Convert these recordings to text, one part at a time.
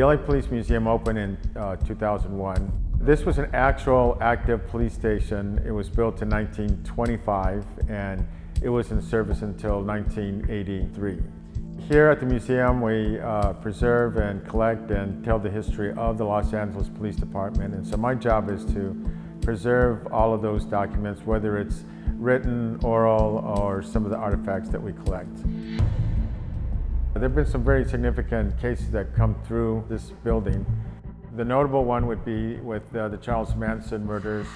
The LA Police Museum opened in 2001. This was an actual active police station. It was built in 1925 and it was in service until 1983. Here at the museum, we preserve and collect and tell the history of the Los Angeles Police Department. And so my job is to preserve all of those documents, whether it's written, oral, or some of the artifacts that we collect. There have been some very significant cases that come through this building. The notable one would be with the Charles Manson murders.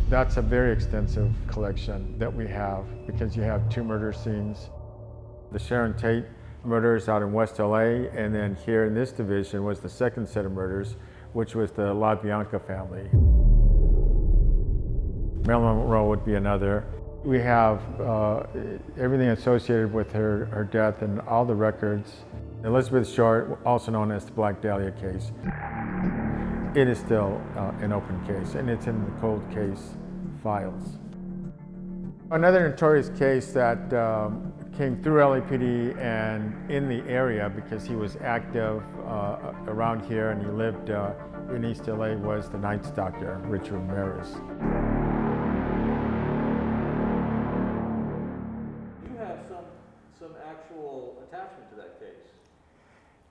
That's a very extensive collection that we have because you have 2 murder scenes. The Sharon Tate murders out in West LA, and then here in this division was the second set of murders, which was the LaBianca family. Marilyn Monroe would be another. We have everything associated with her death and all the records. Elizabeth Short, also known as the Black Dahlia case. It is still an open case, and it's in the cold case files. Another notorious case that came through LAPD and in the area because he was active around here and he lived in East LA was the Night Stalker, Richard Ramirez. You have some actual attachment to that case.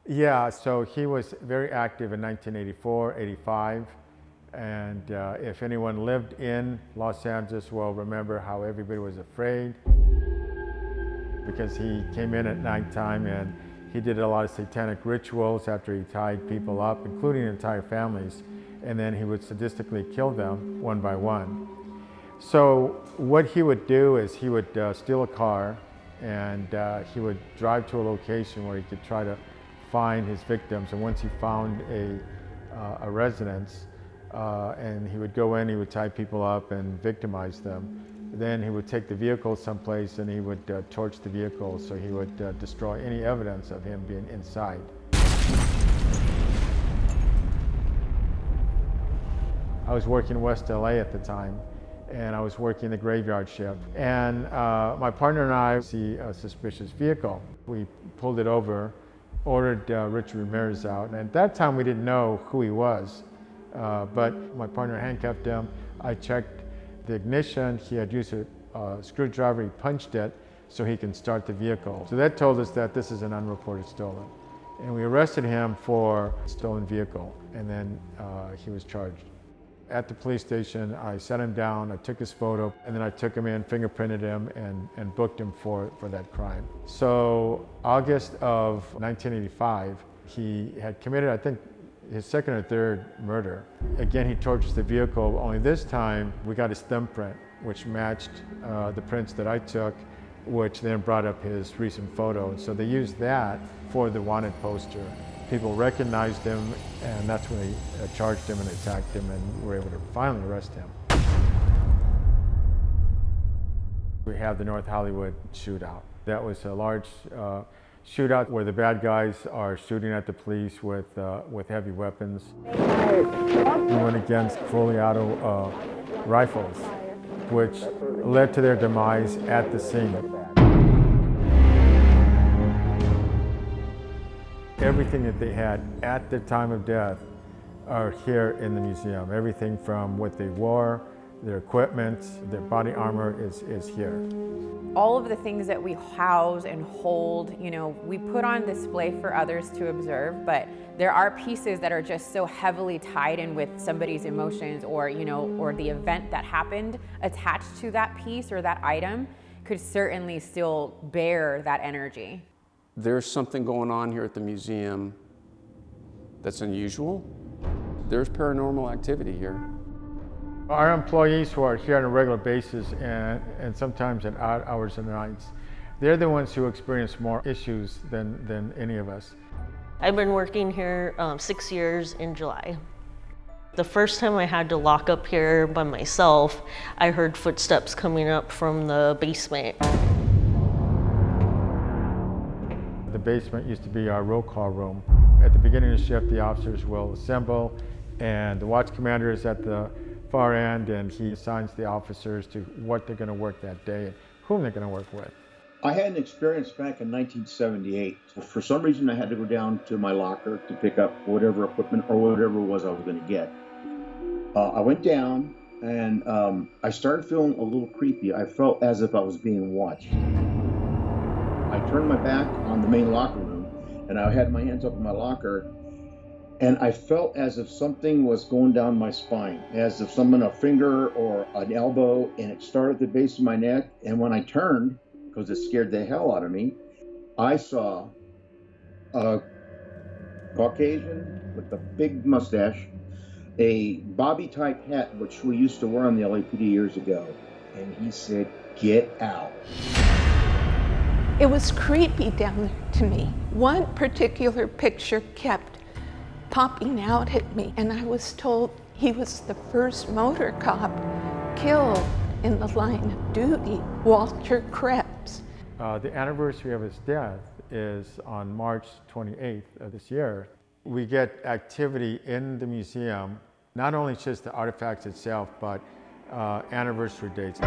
Yeah, so he was very active in 1984, 85. And if anyone lived in Los Angeles will remember how everybody was afraid because he came in at nighttime and he did a lot of satanic rituals after he tied people up, including entire families, and then he would sadistically kill them one by one. So what he would do is he would steal a car and he would drive to a location where he could try to find his victims. And once he found a residence, and he would go in, he would tie people up and victimize them. Then he would take the vehicle someplace and he would torch the vehicle, so he would destroy any evidence of him being inside. I was working in West LA at the time, and I was working the graveyard shift. And my partner and I see a suspicious vehicle. We pulled it over, ordered Richard Ramirez out, and at that time we didn't know who he was. But my partner handcuffed him. I checked the ignition. He had used a screwdriver. He punched it so he can start the vehicle. So that told us that this is an unreported stolen. And we arrested him for stolen vehicle, and then he was charged. At the police station, I sat him down, I took his photo, and then I took him in, fingerprinted him, and booked him for that crime. So August of 1985, he had committed, I think, his second or third murder. Again, he torches the vehicle, only this time we got his thumbprint, which matched the prints that I took, which then brought up his recent photo. So they used that for the wanted poster. People recognized him, and that's when they charged him and attacked him, and were able to finally arrest him. We have the North Hollywood Shootout. That was a large shootout where the bad guys are shooting at the police with heavy weapons. We went against fully auto rifles, which led to their demise at the scene. Everything that they had at the time of death are here in the museum. Everything from what they wore, their equipment, their body armor is here. All of the things that we house and hold, you know, we put on display for others to observe, but there are pieces that are just so heavily tied in with somebody's emotions or, you know, or the event that happened attached to that piece or that item could certainly still bear that energy. There's something going on here at the museum that's unusual. There's paranormal activity here. Our employees who are here on a regular basis and sometimes at odd hours and nights, they're the ones who experience more issues than any of us. I've been working here 6 years in July. The first time I had to lock up here by myself, I heard footsteps coming up from the basement. The basement used to be our roll call room. At the beginning of the shift, the officers will assemble, and the watch commander is at the far end, and he assigns the officers to what they're going to work that day and whom they're going to work with. I had an experience back in 1978. For some reason, I had to go down to my locker to pick up whatever equipment or whatever it was I was going to get. I went down and I started feeling a little creepy. I felt as if I was being watched. I turned my back on the main locker room and I had my hands up in my locker, and I felt as if something was going down my spine, as if a finger or an elbow, and it started at the base of my neck. And when I turned, because it scared the hell out of me, I saw a Caucasian with a big mustache, a Bobby type hat, which we used to wear on the LAPD years ago. And he said, "Get out." It was creepy down there to me. One particular picture kept popping out at me, and I was told he was the first motor cop killed in the line of duty, Walter Krebs. The anniversary of his death is on March 28th of this year. We get activity in the museum, not only just the artifacts itself, but anniversary dates.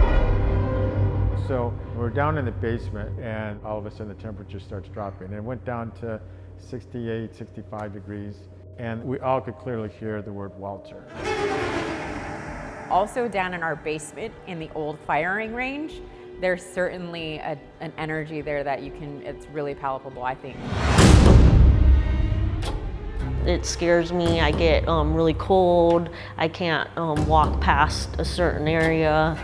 So we're down in the basement, and all of a sudden the temperature starts dropping. And it went down to 68, 65 degrees, and we all could clearly hear the word Walter. Also down in our basement in the old firing range, there's certainly an energy there that it's really palpable, I think. It scares me. I get really cold. I can't walk past a certain area.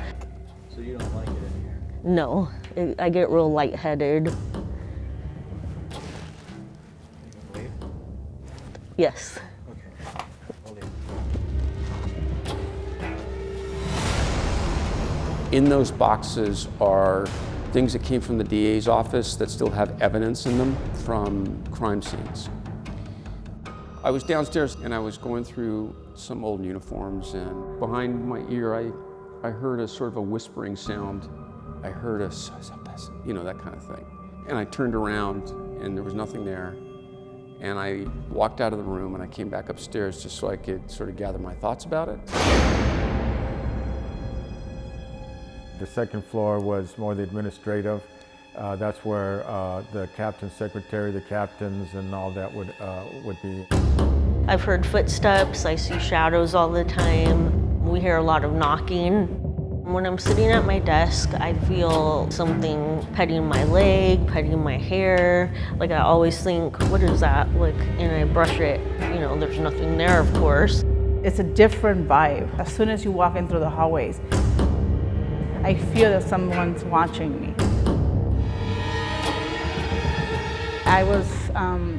So you don't like it in here? No, I get real lightheaded. Leave? Yes. Okay, I'll leave. In those boxes are things that came from the DA's office that still have evidence in them from crime scenes. I was downstairs and I was going through some old uniforms, and behind my ear I heard a sort of a whispering sound. I heard a, you know, that kind of thing. And I turned around and there was nothing there. And I walked out of the room and I came back upstairs just so I could sort of gather my thoughts about it. The second floor was more the administrative. That's where the captain's secretary, the captains, and all that would be. I've heard footsteps. I see shadows all the time. We hear a lot of knocking. When I'm sitting at my desk, I feel something petting my leg, petting my hair. Like, I always think, what is that? Like, and I brush it. You know, there's nothing there, of course. It's a different vibe. As soon as you walk in through the hallways, I feel that someone's watching me. I was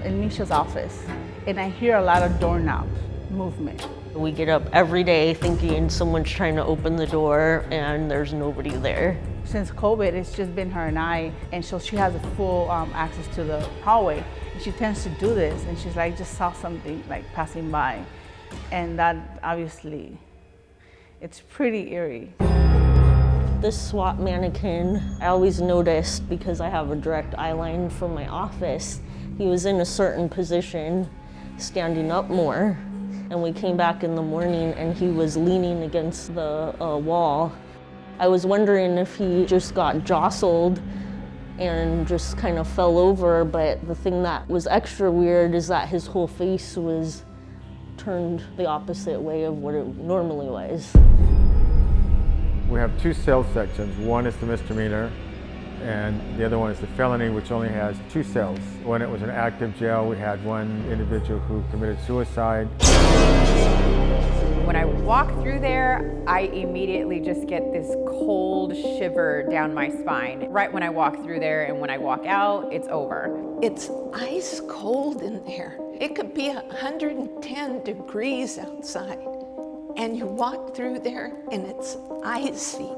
in Misha's office, and I hear a lot of doorknob movement. We get up every day thinking someone's trying to open the door, and there's nobody there. Since COVID, it's just been her and I, and so she has a full access to the hallway. And she tends to do this, and she's like, just saw something like passing by. And that, obviously, it's pretty eerie. This SWAT mannequin, I always noticed, because I have a direct eye line from my office, he was in a certain position, standing up more. And we came back in the morning and he was leaning against the wall. I was wondering if he just got jostled and just kind of fell over, but the thing that was extra weird is that his whole face was turned the opposite way of what it normally was. We have two cell sections. One is the misdemeanor, and the other one is the felony, which only has 2 cells. When it was an active jail, we had one individual who committed suicide. When I walk through there, I immediately just get this cold shiver down my spine. Right when I walk through there, and when I walk out, it's over. It's ice cold in there. It could be 110 degrees outside, and you walk through there and it's icy.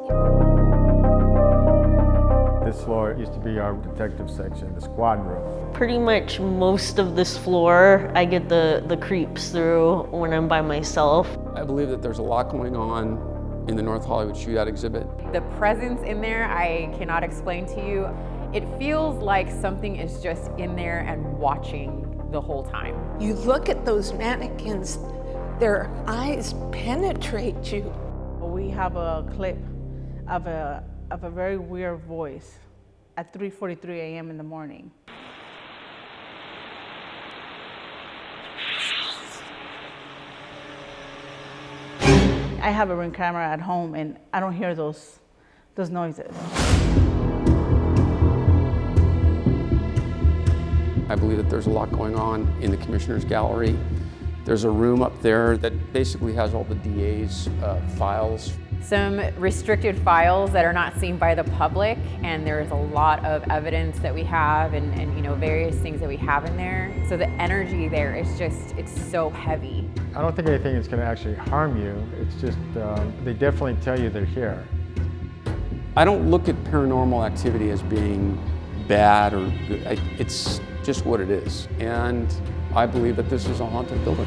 This floor used to be our detective section, the squad room. Pretty much most of this floor, I get the creeps through when I'm by myself. I believe that there's a lot going on in the North Hollywood Shootout exhibit. The presence in there, I cannot explain to you. It feels like something is just in there and watching the whole time. You look at those mannequins, their eyes penetrate you. We have a clip of a very weird voice at 3:43 a.m. in the morning. I have a Ring camera at home and I don't hear those noises. I believe that there's a lot going on in the Commissioner's Gallery. There's a room up there that basically has all the DA's files. Some restricted files that are not seen by the public, and there's a lot of evidence that we have and various things that we have in there. So the energy there is just, it's so heavy. I don't think anything is going to actually harm you. It's just, they definitely tell you they're here. I don't look at paranormal activity as being bad or good. It's just what it is. And I believe that this is a haunted building.